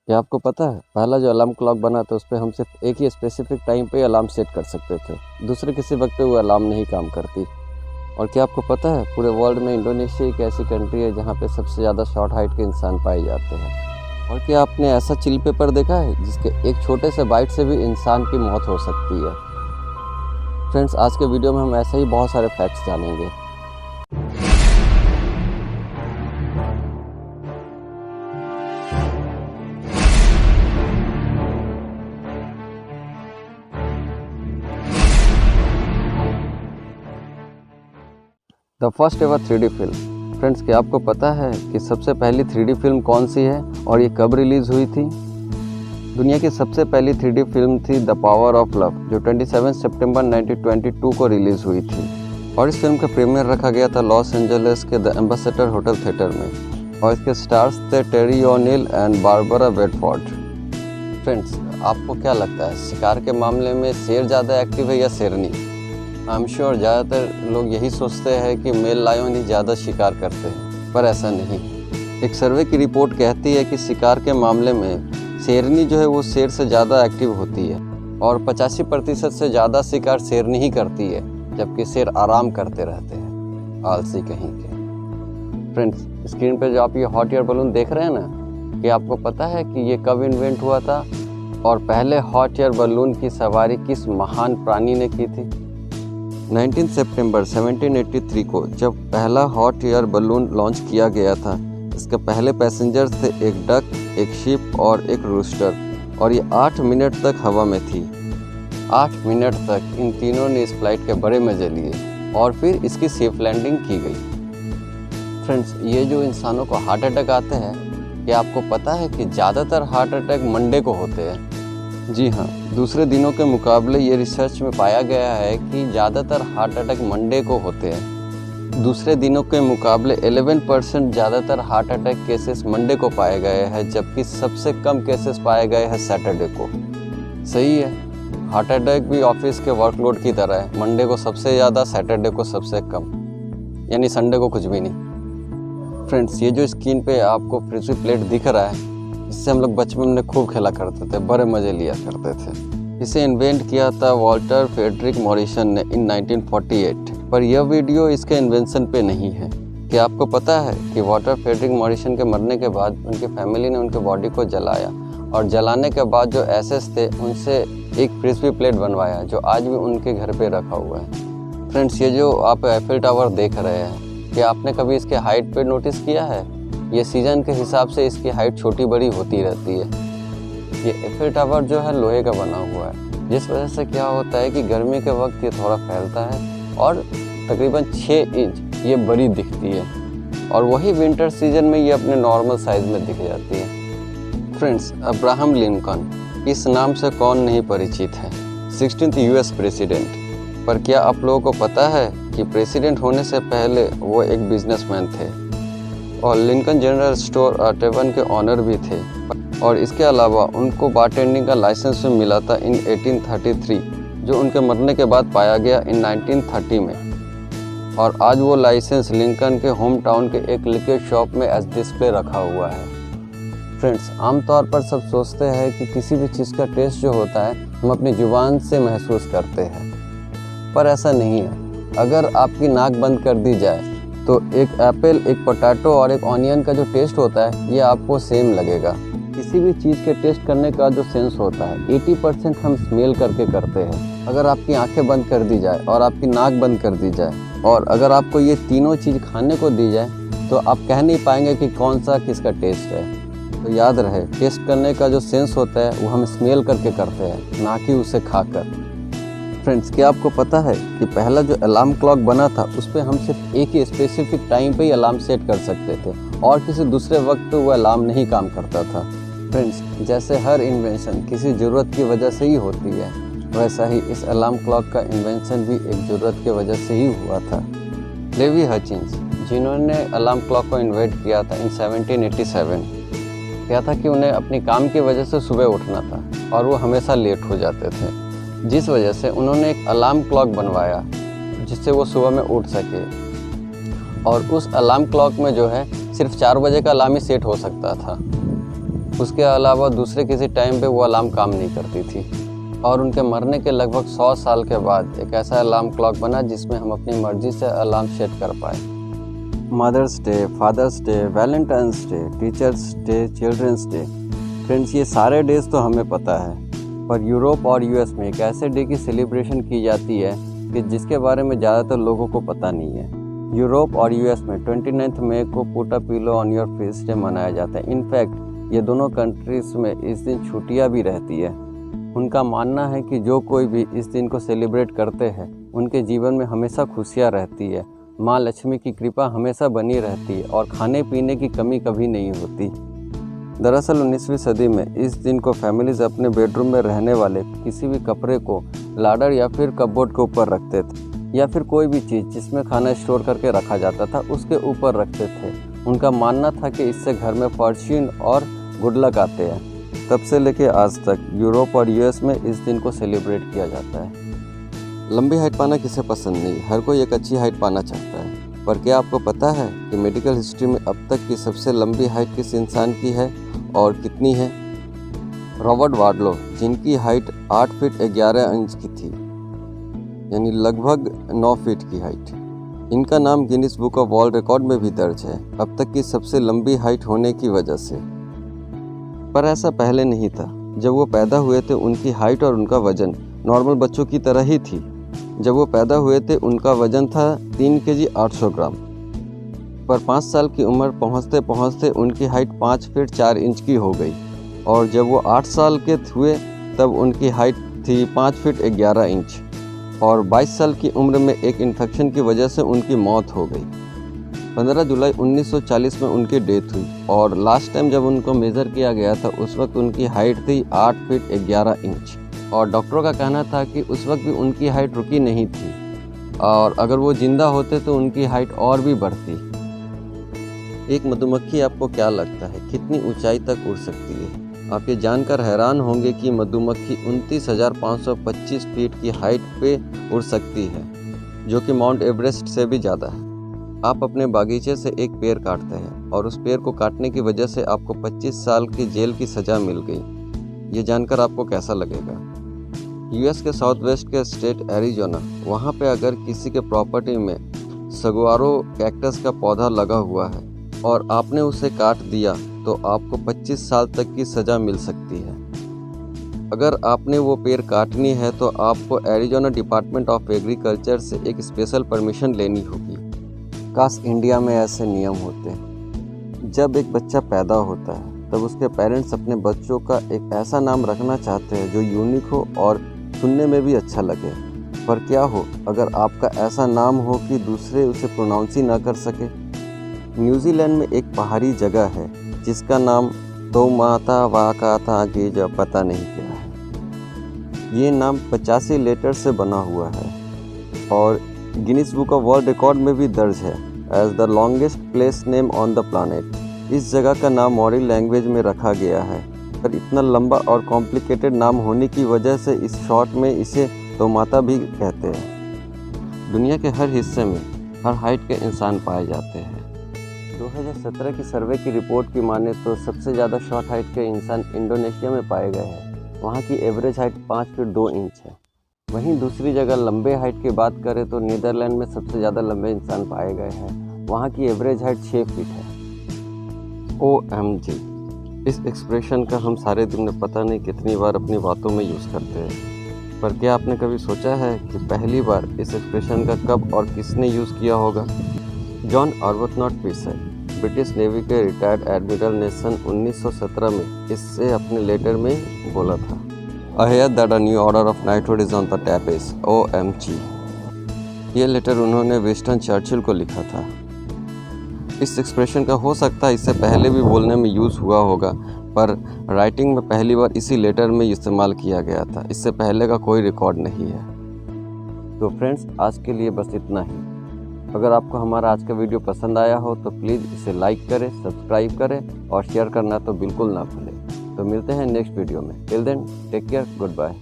क्या आपको पता है पहला जो अलार्म क्लॉक बना था उस पर हम सिर्फ एक ही स्पेसिफिक टाइम पे अलार्म सेट कर सकते थे, दूसरे किसी वक्त पे वो अलार्म नहीं काम करती। और क्या आपको पता है पूरे वर्ल्ड में इंडोनेशिया एक ऐसी कंट्री है जहाँ पे सबसे ज़्यादा शॉर्ट हाइट के इंसान पाए जाते हैं। और क्या आपने ऐसा चिल पेपर देखा है जिसके एक छोटे से बाइट से भी इंसान की मौत हो सकती है। फ्रेंड्स, आज के वीडियो में हम ऐसे ही बहुत सारे फैक्ट्स जानेंगे। The first ever 3D film. Friends, क्या आपको पता है कि सबसे पहली 3D फिल्म कौन सी है और ये कब रिलीज़ हुई थी? दुनिया की सबसे पहली 3D फिल्म थी द पावर ऑफ लव, जो 27 सितंबर 1922 को रिलीज़ हुई थी। और इस फिल्म का प्रीमियर रखा गया था लॉस एंजलिस के द एम्बेसडर होटल थिएटर में। और इसके स्टार्स थे Terry O'Neil and Barbara Bedford. Friends, आपको क्या लगता है शिकार के मामले में शेर ज़्यादा एक्टिव है या शेरनी? आई एम श्योर ज़्यादातर लोग यही सोचते हैं कि मेल लायन ही ज़्यादा शिकार करते हैं, पर ऐसा नहीं। एक सर्वे की रिपोर्ट कहती है कि शिकार के मामले में शेरनी जो है वो शेर से ज़्यादा एक्टिव होती है और 85% से ज़्यादा शिकार शेरनी ही करती है, जबकि शेर आराम करते रहते हैं, आलसी कहीं के। फ्रेंड्स, स्क्रीन पे जो आप ये हॉट एयर बलून देख रहे हैं ना, कि आपको पता है कि ये कब इन्वेंट हुआ था और पहले हॉट एयर बलून की सवारी किस महान प्राणी ने की थी? 19 सितंबर 1783 को जब पहला हॉट एयर बलून लॉन्च किया गया था, इसके पहले पैसेंजर्स थे एक डक, एक शिप और एक रूस्टर, और ये 8 मिनट तक हवा में थी। 8 मिनट तक इन तीनों ने इस फ्लाइट के बड़े मजे लिए और फिर इसकी सेफ लैंडिंग की गई। फ्रेंड्स, ये जो इंसानों को हार्ट अटैक आते हैं, क्या आपको पता है कि ज़्यादातर हार्ट अटैक मंडे को होते हैं? जी हाँ, दूसरे दिनों के मुकाबले ये रिसर्च में पाया गया है कि ज़्यादातर हार्ट अटैक मंडे को होते हैं। दूसरे दिनों के मुकाबले 11% ज़्यादातर हार्ट अटैक केसेस मंडे को पाए गए हैं, जबकि सबसे कम केसेस पाए गए हैं सैटरडे को। सही है, हार्ट अटैक भी ऑफिस के वर्कलोड की तरह है, मंडे को सबसे ज़्यादा, सैटरडे को सबसे कम, यानी संडे को कुछ भी नहीं। फ्रेंड्स, ये जो स्क्रीन पे आपको फ्रिस्बी प्लेट दिख रहा है, इससे हम लोग बचपन में खूब खेला करते थे, बड़े मज़े लिया करते थे। इसे इन्वेंट किया था वॉल्टर फ्रेडरिक मॉरिसन ने इन 1948, पर यह वीडियो इसके इन्वेंशन पे नहीं है। क्या आपको पता है कि वॉल्टर फ्रेडरिक मॉरिसन के मरने के बाद उनकी फैमिली ने उनके बॉडी को जलाया और जलाने के बाद जो एसेस थे उनसे एक फ्रिस्बी प्लेट बनवाया, जो आज भी उनके घर पे रखा हुआ है। फ्रेंड्स, ये जो आप एफिल टावर देख रहे हैं, क्या आपने कभी इसके हाइट पे नोटिस किया है? ये सीज़न के हिसाब से इसकी हाइट छोटी बड़ी होती रहती है। ये एफिल टावर जो है लोहे का बना हुआ है, जिस वजह से क्या होता है कि गर्मी के वक्त ये थोड़ा फैलता है और तकरीबन 6 इंच ये बड़ी दिखती है, और वही विंटर सीजन में ये अपने नॉर्मल साइज़ में दिख जाती है। फ्रेंड्स, अब्राहम लिंकन, इस नाम से कौन नहीं परिचित है? 16th US president. पर क्या आप लोगों को पता है कि प्रेसिडेंट होने से पहले वो एक बिजनेसमैन थे और लिंकन जनरल स्टोर टेवन के ऑनर भी थे। और इसके अलावा उनको बारटेंडिंग का लाइसेंस भी मिला था इन 1833, जो उनके मरने के बाद पाया गया इन 1930 में। और आज वो लाइसेंस लिंकन के होम टाउन के एक लिक्विड शॉप में एज डिस्प्ले रखा हुआ है। फ्रेंड्स, आमतौर पर सब सोचते हैं कि किसी भी चीज़ का टेस्ट जो होता है हम अपनी जुबान से महसूस करते हैं, पर ऐसा नहीं है। अगर आपकी नाक बंद कर दी जाए तो एक एप्पल, एक पोटैटो और एक ऑनियन का जो टेस्ट होता है ये आपको सेम लगेगा। किसी भी चीज़ के टेस्ट करने का जो सेंस होता है 80% हम स्मेल करके करते हैं। अगर आपकी आंखें बंद कर दी जाए और आपकी नाक बंद कर दी जाए और अगर आपको ये तीनों चीज़ खाने को दी जाए तो आप कह नहीं पाएंगे कि कौन सा किसका टेस्ट है। तो याद रहे, टेस्ट करने का जो सेंस होता है वो हम स्मेल करके करते हैं, ना कि उसे खाकर। फ्रेंड्स, क्या आपको पता है कि पहला जो अलार्म क्लॉक बना था उस पर हम सिर्फ एक ही स्पेसिफिक टाइम पे ही अलार्म सेट कर सकते थे और किसी दूसरे वक्त पे वो अलार्म नहीं काम करता था। फ्रेंड्स, जैसे हर इन्वेंशन किसी ज़रूरत की वजह से ही होती है, वैसा ही इस अलार्म क्लॉक का इन्वेंशन भी एक ज़रूरत की वजह से ही हुआ था। लेवी हचिंस, जिन्होंने अलार्म क्लॉक को इन्वेंट किया था इन 1787, क्या था कि उन्हें अपनी काम की वजह से सुबह उठना था और वो हमेशा लेट हो जाते थे, जिस वजह से उन्होंने एक अलार्म क्लॉक बनवाया जिससे वो सुबह में उठ सके। और उस अलार्म क्लॉक में जो है सिर्फ 4 बजे का अलार्म ही सेट हो सकता था। उसके अलावा दूसरे किसी टाइम पे वो अलार्म काम नहीं करती थी। और उनके मरने के लगभग 100 साल के बाद एक ऐसा अलार्म क्लॉक बना जिसमें हम अपनी मर्जी से अलार्म सेट कर पाए। Mother's day, father's day, valentine's day, teacher's day, children's day, friends ये सारे डेज तो हमें पता है, पर यूरोप और यूएस में एक ऐसे डे की सेलिब्रेशन की जाती है कि जिसके बारे में ज़्यादातर लोगों को पता नहीं है। यूरोप और यूएस में 29 मई को put a pillow on your face day मनाया जाता है। इनफैक्ट ये दोनों कंट्रीज़ में इस दिन छुट्टियां भी रहती है। उनका मानना है कि जो कोई भी इस दिन को सेलिब्रेट करते हैं उनके जीवन में हमेशा खुशियाँ रहती है, माँ लक्ष्मी की कृपा हमेशा बनी रहती है और खाने पीने की कमी कभी नहीं होती। दरअसल 19वीं सदी में इस दिन को फैमिलीज अपने बेडरूम में रहने वाले किसी भी कपड़े को लाडर या फिर कपबोर्ड के ऊपर रखते थे, या फिर कोई भी चीज़ जिसमें खाना स्टोर करके रखा जाता था उसके ऊपर रखते थे। उनका मानना था कि इससे घर में फॉर्च्यून और गुड लक आते हैं। तब से लेके आज तक यूरोप और यूएस में इस दिन को सेलिब्रेट किया जाता है। लंबी हाइट पाना किसे पसंद नहीं, हर कोई एक अच्छी हाइट पाना चाहता है। पर क्या आपको पता है कि मेडिकल हिस्ट्री में अब तक की सबसे लंबी हाइट किस इंसान की है और कितनी है? रॉबर्ट वार्डलो, जिनकी हाइट 8 फीट 11 इंच की थी, यानी लगभग 9 फीट की हाइट। इनका नाम Guinness book of world record में भी दर्ज है अब तक की सबसे लंबी हाइट होने की वजह से। पर ऐसा पहले नहीं था। जब वो पैदा हुए थे उनकी हाइट और उनका वजन नॉर्मल बच्चों की तरह ही थी। जब वो पैदा हुए थे उनका वजन था 3 केजी 800 ग्राम। पर 5 साल की उम्र पहुंचते पहुंचते उनकी हाइट 5 फीट 4 इंच की हो गई, और जब वो 8 साल के हुए तब उनकी हाइट थी 5 फीट 11 इंच। और 22 साल की उम्र में एक इन्फेक्शन की वजह से उनकी मौत हो गई। 15 जुलाई 1940 में उनकी डेथ हुई, और लास्ट टाइम जब उनको मेज़र किया गया था उस वक्त उनकी हाइट थी 8 फीट 11 इंच। और डॉक्टरों का कहना था कि उस वक्त भी उनकी हाइट रुकी नहीं थी, और अगर वो जिंदा होते तो उनकी हाइट और भी बढ़ती। एक मधुमक्खी आपको क्या लगता है कितनी ऊंचाई तक उड़ सकती है? आप ये जानकर हैरान होंगे कि मधुमक्खी 29,525 फीट की हाइट पे उड़ सकती है, जो कि माउंट एवरेस्ट से भी ज़्यादा है। आप अपने बागीचे से एक पेड़ काटते हैं और उस पेड़ को काटने की वजह से आपको 25 साल की जेल की सज़ा मिल गई। ये जानकर आपको कैसा लगेगा? यूएस के साउथ वेस्ट के स्टेट एरिजोना, वहाँ पे अगर किसी के प्रॉपर्टी में सगुआरो कैक्टस का पौधा लगा हुआ है और आपने उसे काट दिया तो आपको 25 साल तक की सज़ा मिल सकती है। अगर आपने वो पेड़ काटनी है तो आपको एरिजोना डिपार्टमेंट ऑफ एग्रीकल्चर से एक स्पेशल परमिशन लेनी होगी। काश इंडिया में ऐसे नियम होते। जब एक बच्चा पैदा होता है तब उसके पेरेंट्स अपने बच्चों का एक ऐसा नाम रखना चाहते हैं जो यूनिक हो और सुनने में भी अच्छा लगे। पर क्या हो अगर आपका ऐसा नाम हो कि दूसरे उसे प्रोनाउंस ही ना कर सके? न्यूजीलैंड में एक पहाड़ी जगह है जिसका नाम तो माता वाकाता की जो पता नहीं क्या है। ये नाम 85 लेटर से बना हुआ है और Guinness book of world record में भी दर्ज है as the longest place name on the planet. इस जगह का नाम मॉरी लैंग्वेज में रखा गया है, पर इतना लंबा और कॉम्प्लिकेटेड नाम होने की वजह से इस शॉर्ट में इसे तो माता भी कहते हैं। दुनिया के हर हिस्से में हर हाइट के इंसान पाए जाते हैं। 2017 की सर्वे की रिपोर्ट की माने तो सबसे ज़्यादा शॉर्ट हाइट के इंसान इंडोनेशिया में पाए गए हैं। वहाँ की एवरेज हाइट 5 फीट 2 इंच है। वहीं दूसरी जगह लंबे हाइट की बात करें तो नीदरलैंड में सबसे ज़्यादा लंबे इंसान पाए गए हैं। वहाँ की एवरेज हाइट 6 फीट है। OMG, इस एक्सप्रेशन का हम सारे दिन में पता नहीं कितनी बार अपनी बातों में यूज़ करते हैं। पर क्या आपने कभी सोचा है कि पहली बार इस एक्सप्रेशन का कब और किसने यूज़ किया होगा? जॉन आर्बथनॉट पिसर, ब्रिटिश नेवी के रिटायर्ड एडमिरल ने सन 1917 में इससे अपने लेटर में बोला था, I hear that a new order of knighthood is on the tapis, OMG। ये लेटर उन्होंने विंस्टन चर्चिल को लिखा था। इस एक्सप्रेशन का हो सकता है इससे पहले भी बोलने में यूज़ हुआ होगा, पर राइटिंग में पहली बार इसी लेटर में इस्तेमाल किया गया था। इससे पहले का कोई रिकॉर्ड नहीं है। तो फ्रेंड्स, आज के लिए बस इतना ही। अगर आपको हमारा आज का वीडियो पसंद आया हो तो प्लीज़ इसे लाइक करें, सब्सक्राइब करें और शेयर करना तो बिल्कुल ना भूलें। तो मिलते हैं नेक्स्ट वीडियो में। Till then take care, good bye.